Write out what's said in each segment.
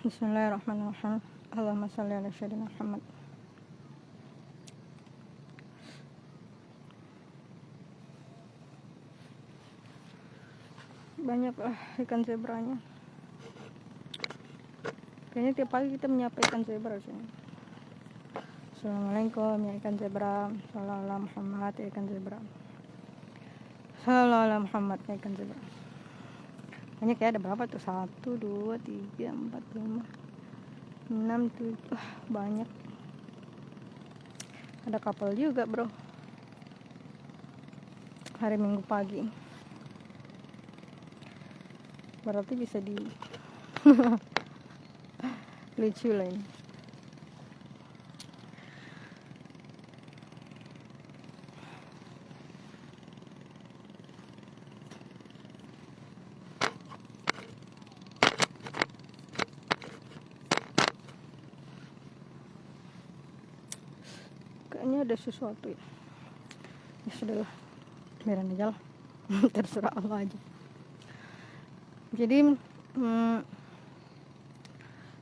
Bismillahirrahmanirrahim. Allahumma shalli ala sayyidina Muhammad. Banyaklah ikan zebranya. Kayaknya tiap pagi kita menyapa ikan zebra sini. Assalamualaikum ya ikan zebra. Sallallahu Muhammad ya ikan zebra. Sallallahu Muhammad ya ikan zebra. Kayaknya kayak ada berapa tuh? 1, 2, 3, 4, 5, 6, 7. Banyak. Ada kapal juga bro. Hari Minggu pagi. Berarti bisa di lucu lah ini. Kayaknya ada sesuatu ya. Ya sudahlah, biarin aja lah. Terserah Allah aja. Jadi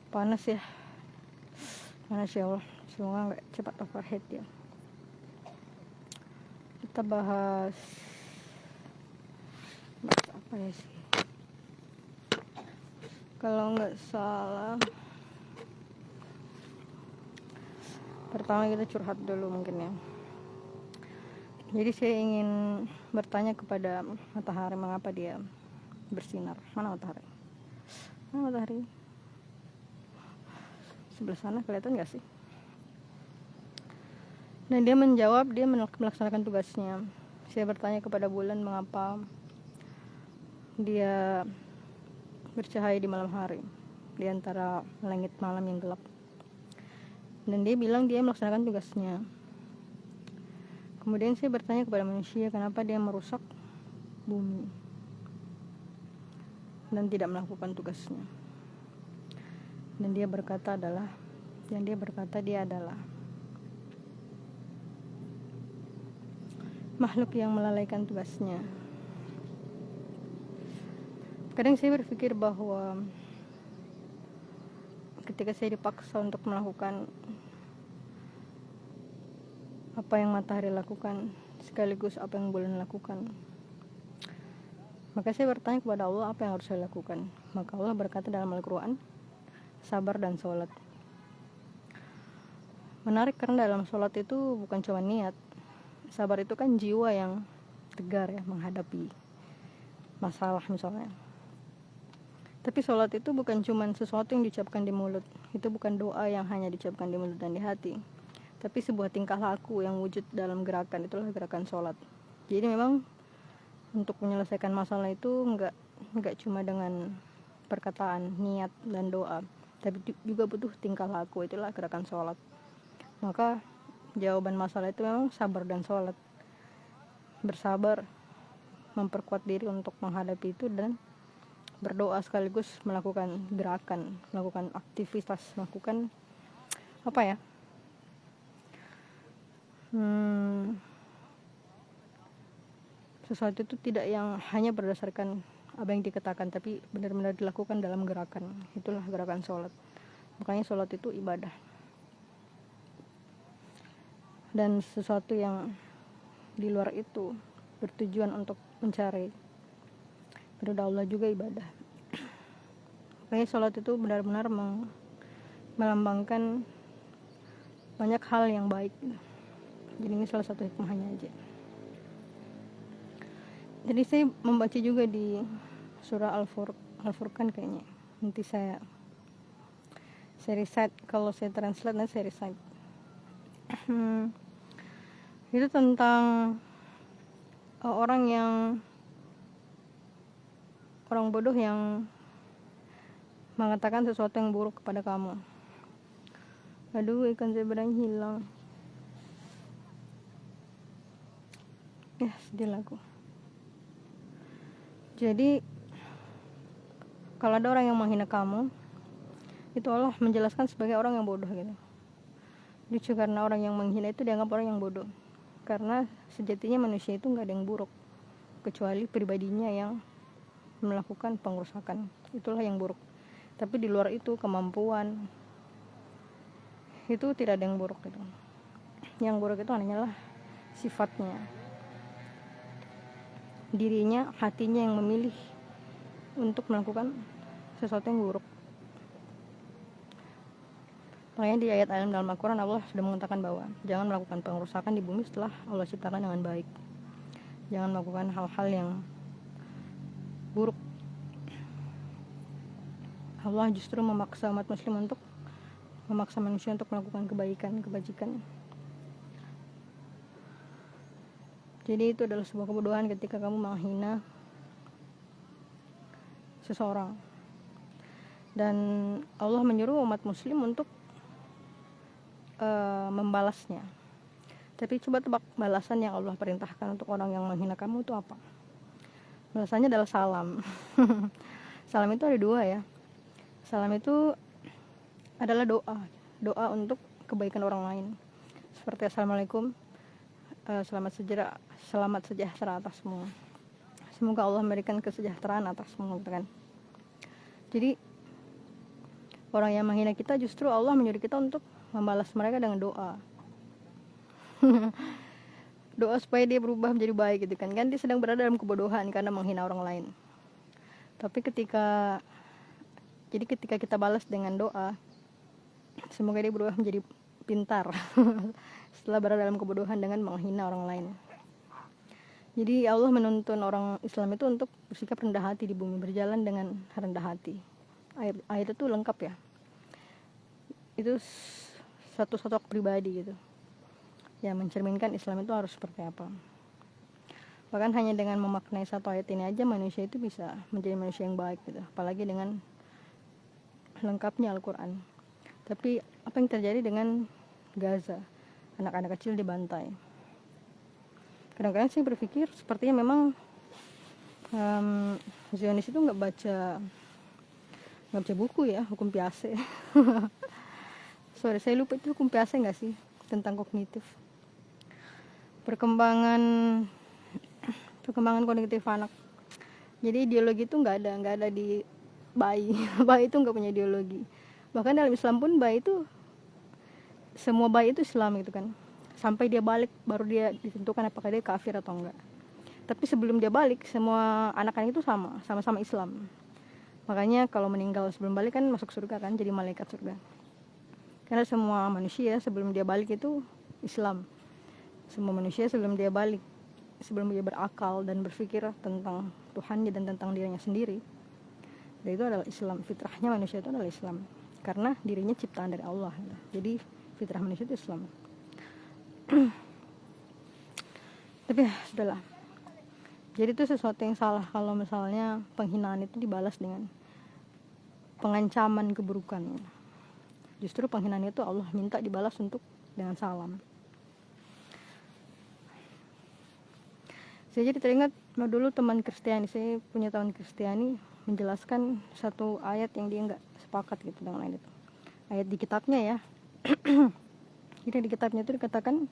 panas ya Allah, semoga nggak cepat overheat ya. Kita bahas apa ya sih, kalau nggak salah pertama kita curhat dulu mungkin ya. Jadi saya ingin bertanya kepada matahari, mengapa dia bersinar. Mana matahari? Sebelah sana kelihatan gak sih? Dan dia menjawab, dia melaksanakan tugasnya. Saya bertanya kepada bulan mengapa dia bercahaya di malam hari, di antara langit malam yang gelap. Dan dia bilang dia melaksanakan tugasnya. Kemudian saya bertanya kepada manusia, kenapa dia merusak bumi dan tidak melakukan tugasnya. Dan dia berkata dia adalah makhluk yang melalaikan tugasnya. Kadang saya berpikir bahwa ketika saya dipaksa untuk melakukan apa yang matahari lakukan sekaligus apa yang bulan lakukan, maka saya bertanya kepada Allah, apa yang harus saya lakukan? Maka Allah berkata dalam Al-Quran, sabar dan sholat. Menarik karena dalam sholat itu bukan cuma niat. Sabar itu kan jiwa yang tegar ya, menghadapi masalah misalnya. Tapi sholat itu bukan cuma sesuatu yang diucapkan di mulut. Itu bukan doa yang hanya diucapkan di mulut dan di hati, tapi sebuah tingkah laku yang wujud dalam gerakan. Itulah gerakan sholat. Jadi memang untuk menyelesaikan masalah itu enggak cuma dengan perkataan, niat dan doa, tapi juga butuh tingkah laku. Itulah gerakan sholat. Maka jawaban masalah itu memang sabar dan sholat. Bersabar, memperkuat diri untuk menghadapi itu, dan berdoa sekaligus melakukan gerakan, melakukan aktivitas, melakukan apa ya, sesuatu itu tidak yang hanya berdasarkan apa yang dikatakan, tapi benar-benar dilakukan dalam gerakan. Itulah gerakan sholat. Makanya sholat itu ibadah, dan sesuatu yang di luar itu bertujuan untuk mencari ridha Allah juga ibadah. Makanya sholat itu benar-benar melambangkan banyak hal yang baik. Jadi ini salah satu hikmahnya aja. Jadi saya membaca juga di surah Al-Furqan kayaknya. Nanti saya recite, kalau saya translate nanti saya recite. Itu tentang orang bodoh yang mengatakan sesuatu yang buruk kepada kamu. Aduh, ikan zebranya hilang. Ya, sedih aku. Jadi kalau ada orang yang menghina kamu, itu Allah menjelaskan sebagai orang yang bodoh gitu. Lucu karena orang yang menghina itu dianggap orang yang bodoh. Karena sejatinya manusia itu gak ada yang buruk, kecuali pribadinya yang melakukan pengrusakan, itulah yang buruk. Tapi di luar itu, kemampuan itu tidak ada yang buruk gitu. Yang buruk itu hanyalah sifatnya, dirinya, hatinya yang memilih untuk melakukan sesuatu yang buruk. Makanya di ayat-ayat dalam Al-Quran Allah sudah mengatakan bahwa jangan melakukan pengrusakan di bumi setelah Allah ciptakan dengan baik. Jangan melakukan hal-hal yang buruk. Allah justru memaksa umat muslim untuk memaksa manusia untuk melakukan kebaikan, kebajikan. Jadi itu adalah sebuah kebodohan ketika kamu menghina seseorang. Dan Allah menyuruh umat muslim untuk membalasnya. Tapi coba tebak balasan yang Allah perintahkan untuk orang yang menghina kamu itu apa? Balasannya adalah salam. Salam itu ada dua ya. Salam itu adalah doa untuk kebaikan orang lain. Seperti assalamualaikum, selamat sejahtera atas semua. Semoga Allah memberikan kesejahteraan atas semua, kan? Jadi orang yang menghina kita justru Allah menyuruh kita untuk membalas mereka dengan doa. Doa supaya dia berubah menjadi baik gitu kan. Kan dia sedang berada dalam kebodohan karena menghina orang lain. Tapi ketika kita balas dengan doa, semoga dia berubah menjadi pintar setelah berada dalam kebodohan dengan menghina orang lain. Jadi Allah menuntun orang Islam itu untuk bersikap rendah hati di bumi, berjalan dengan rendah hati. Ayat itu lengkap ya. Itu satu sosok pribadi gitu yang mencerminkan Islam itu harus seperti apa. Bahkan hanya dengan memaknai satu ayat ini aja manusia itu bisa menjadi manusia yang baik gitu, apalagi dengan lengkapnya Al-Quran. Tapi apa yang terjadi dengan Gaza? Anak-anak kecil dibantai. Kadang-kadang saya berpikir sepertinya memang Zionis itu nggak baca buku ya, hukum Piaget. Sorry, saya lupa itu hukum Piaget nggak sih tentang kognitif, perkembangan kognitif anak. Jadi ideologi itu nggak ada di bayi. Bayi itu nggak punya ideologi. Bahkan dalam Islam pun bayi itu, semua bayi itu Islam gitu kan. Sampai dia balik baru dia ditentukan apakah dia kafir atau enggak. Tapi sebelum dia balik semua anak-anak itu sama-sama Islam. Makanya kalau meninggal sebelum balik kan masuk surga kan, jadi malaikat surga. Karena semua manusia sebelum dia balik itu Islam. Semua manusia sebelum dia balik, sebelum dia berakal dan berpikir tentang Tuhannya dan tentang dirinya sendiri, dan itu adalah Islam. Fitrahnya manusia itu adalah Islam, karena dirinya ciptaan dari Allah. Jadi fitrah manusia itu Islam. Tapi ya sudahlah. Jadi itu sesuatu yang salah kalau misalnya penghinaan itu dibalas dengan pengancaman keburukan. Justru penghinaan itu Allah minta dibalas dengan salam. Saya jadi teringat dulu teman Kristiani, saya punya teman Kristiani menjelaskan satu ayat yang dia nggak sepakat gitu dengan ayat itu. Ayat di kitabnya ya. Jadi di kitabnya itu dikatakan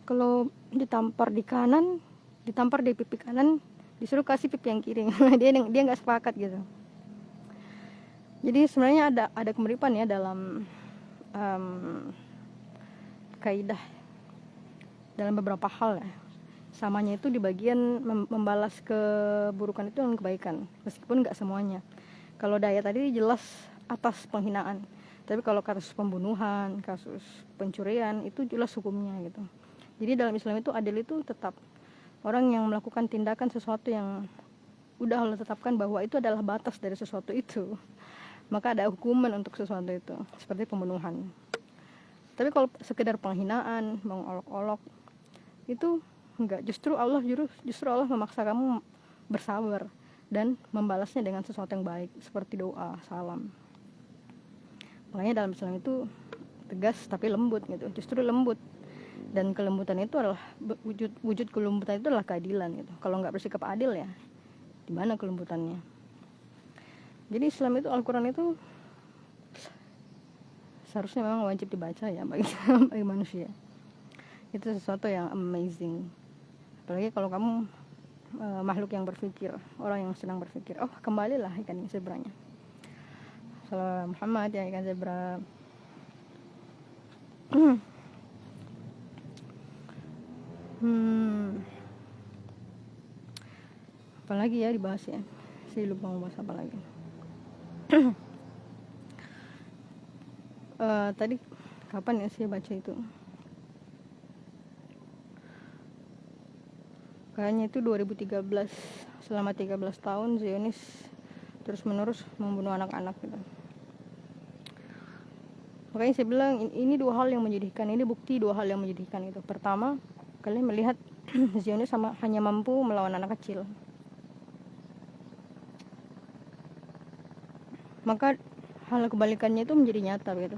kalau ditampar di kanan, ditampar di pipi kanan, disuruh kasih pipi yang kiri. dia nggak sepakat gitu. Jadi sebenarnya ada kemiripan ya dalam kaidah dalam beberapa hal ya. Samanya itu di bagian membalas keburukan itu dengan kebaikan, meskipun nggak semuanya. Kalau daya tadi jelas atas penghinaan, tapi kalau kasus pembunuhan, kasus pencurian itu jelas hukumnya gitu. Jadi dalam Islam itu adil itu tetap orang yang melakukan tindakan sesuatu yang udah Allah tetapkan bahwa itu adalah batas dari sesuatu itu, maka ada hukuman untuk sesuatu itu, seperti pembunuhan. Tapi kalau sekedar penghinaan, mengolok-olok, itu enggak. Justru Allah memaksa kamu bersabar dan membalasnya dengan sesuatu yang baik, seperti doa, salam. Makanya dalam Islam itu tegas tapi lembut gitu. Justru lembut. Dan kelembutan itu adalah wujud kelembutan itu adalah keadilan gitu. Kalau enggak bersikap adil ya, di mana kelembutannya? Jadi Islam itu, Al-Quran itu seharusnya memang wajib dibaca ya bagi manusia. Itu sesuatu yang amazing. Apalagi kalau kamu makhluk yang berpikir, orang yang sedang berpikir. Oh, kembalilah ikan zebranya. Salam Muhammad ya ikan zebra. Apalagi ya dibahas ya, saya lupa mau bahas apa lagi. Tadi kapan ya saya baca itu, kayaknya itu 2013. Selama 13 tahun Zionis terus menerus membunuh anak-anak gitu. Makanya saya bilang ini dua hal yang menyedihkan, ini bukti dua hal yang menyedihkan itu. Pertama, kalian melihat Zionis hanya mampu melawan anak kecil. Maka hal kebalikannya itu menjadi nyata gitu.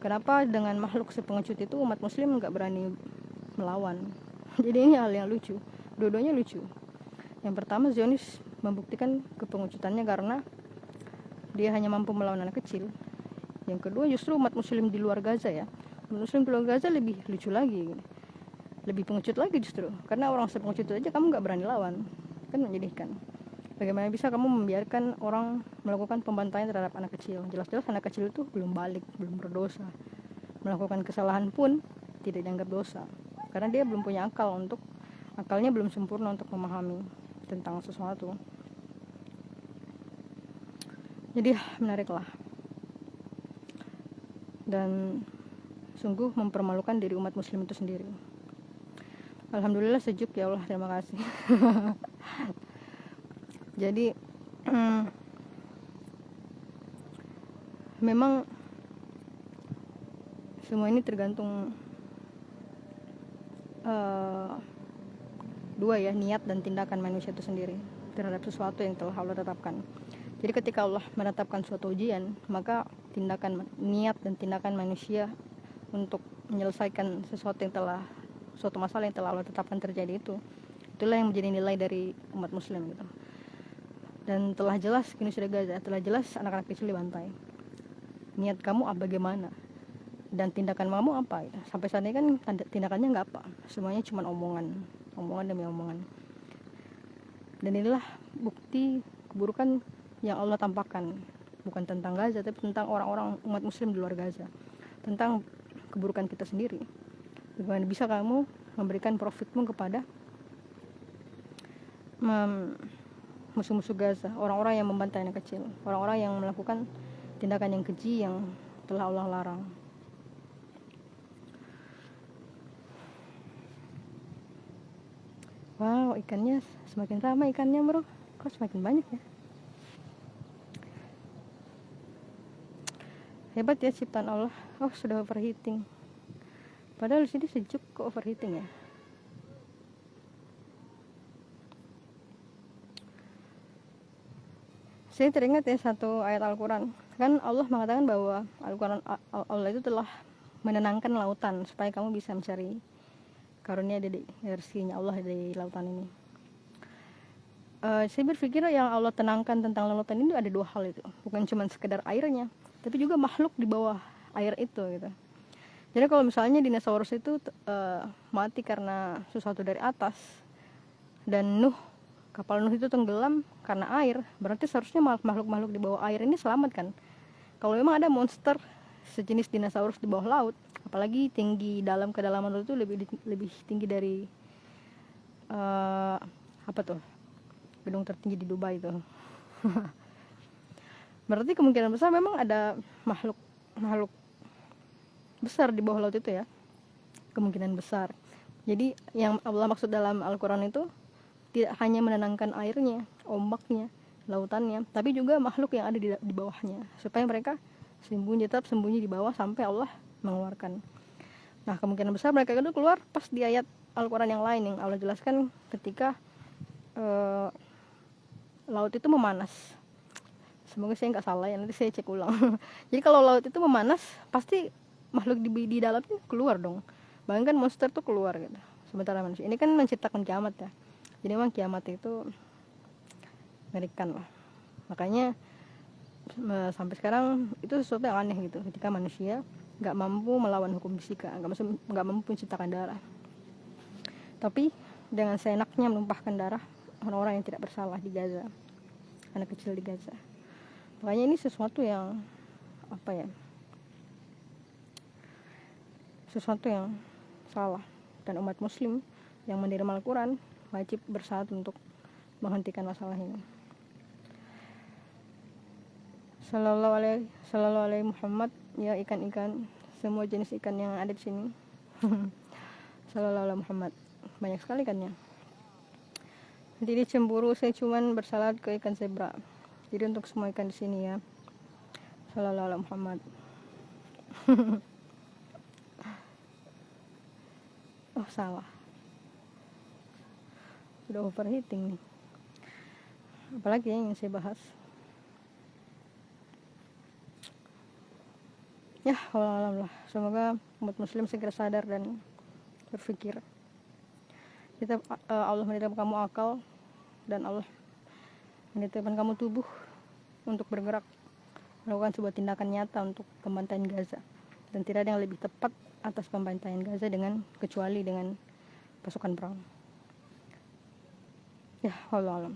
Kenapa dengan makhluk sepengecut itu umat muslim nggak berani melawan? Jadi ini hal yang lucu, dua-duanya lucu. Yang pertama, Zionis membuktikan kepengecutannya karena dia hanya mampu melawan anak kecil. Yang kedua, justru umat muslim di luar Gaza ya, umat muslim di luar Gaza lebih lucu lagi gitu. Lebih pengecut lagi justru, karena orang sepengecut aja kamu nggak berani lawan, kan menyedihkan. Bagaimana bisa kamu membiarkan orang melakukan pembantaian terhadap anak kecil? Jelas-jelas anak kecil itu belum balik, belum berdosa. Melakukan kesalahan pun tidak dianggap dosa. Karena dia belum punya akalnya belum sempurna untuk memahami tentang sesuatu. Jadi menariklah. Dan sungguh mempermalukan diri umat muslim itu sendiri. Alhamdulillah sejuk ya Allah, terima kasih. Jadi memang semua ini tergantung dua ya, niat dan tindakan manusia itu sendiri terhadap sesuatu yang telah Allah tetapkan. Jadi ketika Allah menetapkan suatu ujian, maka niat dan tindakan manusia untuk menyelesaikan suatu masalah yang telah Allah tetapkan terjadi itulah yang menjadi nilai dari umat muslim gitu. Dan telah jelas kini sudah Gaza, telah jelas anak-anak kecil dibantai. Niat kamu bagaimana? Dan tindakan kamu apa? Sampai saat ini kan tindakannya nggak apa, semuanya cuma omongan demi omongan. Dan inilah bukti keburukan yang Allah tampakkan, bukan tentang Gaza, tapi tentang orang-orang umat muslim di luar Gaza, tentang keburukan kita sendiri. Bagaimana bisa kamu memberikan profitmu kepada musuh-musuh Gaza, orang-orang yang membantai anak kecil, orang-orang yang melakukan tindakan yang keji yang telah Allah larang. Wow, ikannya semakin ramai ikannya bro, kok semakin banyak ya. Hebat ya ciptaan Allah. Oh, sudah overheating, padahal di sini sejuk kok overheating ya. Saya teringat ya satu ayat Al-Quran. Kan Allah mengatakan bahwa Al-Quran, Allah itu telah menenangkan lautan supaya kamu bisa mencari karunia dari rezekinya Allah dari lautan ini. Saya berpikir yang Allah tenangkan tentang lautan ini ada dua hal itu. Bukan cuma sekedar airnya, tapi juga makhluk di bawah air itu gitu. Jadi kalau misalnya dinosaurus itu mati karena sesuatu dari atas, dan kapal Nuh itu tenggelam karena air, berarti seharusnya makhluk-makhluk di bawah air ini selamat kan. Kalau memang ada monster sejenis dinosaurus di bawah laut, apalagi tinggi dalam kedalaman laut itu lebih tinggi dari gedung tertinggi di Dubai itu. Berarti kemungkinan besar memang ada makhluk besar di bawah laut itu ya, kemungkinan besar. Jadi yang Allah maksud dalam Al-Quran itu tidak hanya menenangkan airnya, ombaknya, lautannya, tapi juga makhluk yang ada di bawahnya, supaya mereka tetap sembunyi di bawah sampai Allah mengeluarkan. Nah, kemungkinan besar mereka itu keluar pas di ayat Al-Quran yang lain yang Allah jelaskan ketika laut itu memanas. Semoga saya nggak salah ya, nanti saya cek ulang. Jadi kalau laut itu memanas, pasti makhluk di dalamnya keluar dong. Bahkan monster tuh keluar gitu. Sementara manusia ini kan menciptakan kiamat ya. Jadi memang kiamat itu mengerikan lah. Makanya sampai sekarang itu sesuatu yang aneh gitu, ketika manusia nggak mampu melawan hukum fisika, nggak mampu menciptakan darah, tapi dengan seenaknya menumpahkan darah orang-orang yang tidak bersalah di Gaza, anak kecil di Gaza. Makanya ini sesuatu yang sesuatu yang salah, dan umat muslim yang menerima Al-Quran wajib bersatu untuk menghentikan masalah ini. Sallallahu alaihi Muhammad, ya ikan-ikan, semua jenis ikan yang ada di sini. Sallallahu alaihi Muhammad, banyak sekali ikannya. Jadi cemburu, saya cuman bersalat ke ikan zebra. Jadi untuk semua ikan di sini ya. Sallallahu alaihi Muhammad. Oh salah, udah overheating nih. Apalagi yang ingin saya bahas? Ya, alhamdulillah. Semoga umat muslim segera sadar dan berpikir. Allah menitipkan kamu akal, dan Allah menitipkan kamu tubuh untuk bergerak, melakukan sebuah tindakan nyata untuk pembantaian Gaza. Dan tidak ada yang lebih tepat atas pembantaian Gaza kecuali dengan pasukan perang. Ya, wallahu alam.